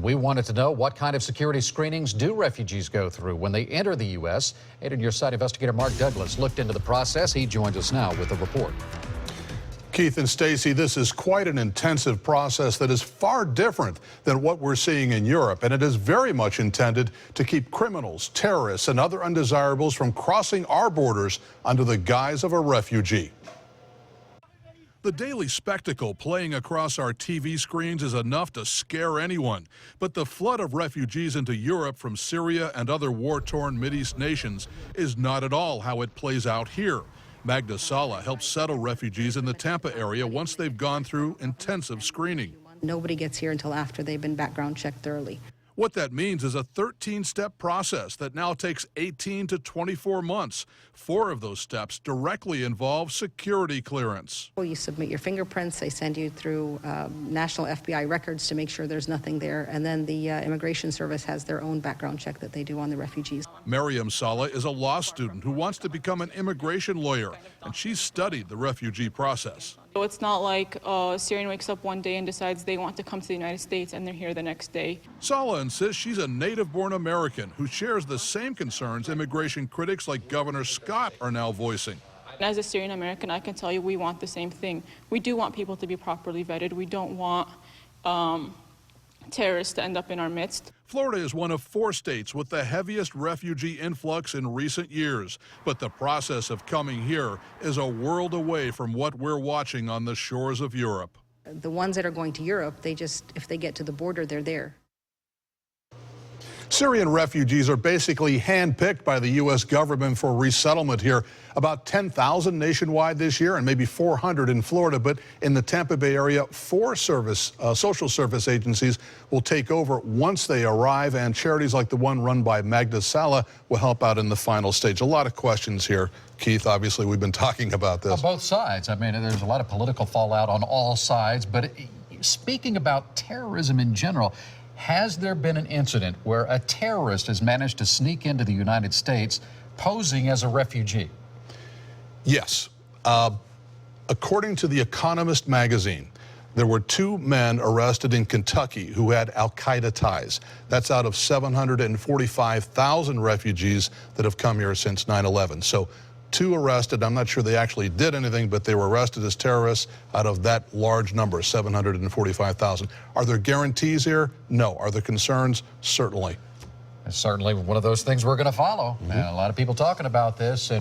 And we wanted to know, what kind of security screenings do refugees go through when they enter the U.S.? 8 on your side investigator Mark Douglas looked into the process. He joins us now with a report. Keith and Stacy, this is quite an intensive process that is far different than what we're seeing in Europe, and it is very much intended to keep criminals, terrorists, and other undesirables from crossing our borders under the guise of a refugee. The daily spectacle playing across our TV screens is enough to scare anyone. But the flood of refugees into Europe from Syria and other war-torn Mideast nations is not at all how it plays out here. Magda Sala helps settle refugees in the Tampa area once they've gone through intensive screening. Nobody gets here until after they've been background checked thoroughly. What that means is a 13-step process that now takes 18 to 24 months. 4 of those steps directly involve security clearance. You submit your fingerprints, they send you through national FBI records to make sure there's nothing there, and then the Immigration Service has their own background check that they do on the refugees. Miriam Sala is a law student who wants to become an immigration lawyer, and she's studied the refugee process. So it's not like a Syrian wakes up one day and decides they want to come to the United States and they're here the next day. Sala insists she's a native-born American who shares the same concerns immigration critics like Governor Scott are now voicing. As a Syrian American, I can tell you we want the same thing. We do want people to be properly vetted. We don't want terrorists to end up in our midst. Florida is one of 4 states with the heaviest refugee influx in recent years. But the process of coming here is a world away from what we're watching on the shores of Europe. The ones that are going to Europe, if they get to the border, they're there. Syrian refugees are basically handpicked by the U.S. government for resettlement here. About 10,000 nationwide this year and maybe 400 in Florida. But in the Tampa Bay area, 4 social service agencies will take over once they arrive, and charities like the one run by Magda Sala will help out in the final stage. A lot of questions here, Keith. Obviously, we've been talking about this. On both sides. I mean, there's a lot of political fallout on all sides. But speaking about terrorism in general, has there been an incident where a terrorist has managed to sneak into the United States posing as a refugee? Yes. According to The Economist magazine, there were 2 men arrested in Kentucky who had al-Qaeda ties. That's out of 745,000 refugees that have come here since 9/11. So 2 arrested. I'm not sure they actually did anything, but they were arrested as terrorists out of that large number, 745,000. Are there guarantees here? No. Are there concerns? Certainly. It's certainly one of those things we're going to follow. And a lot of people talking about this.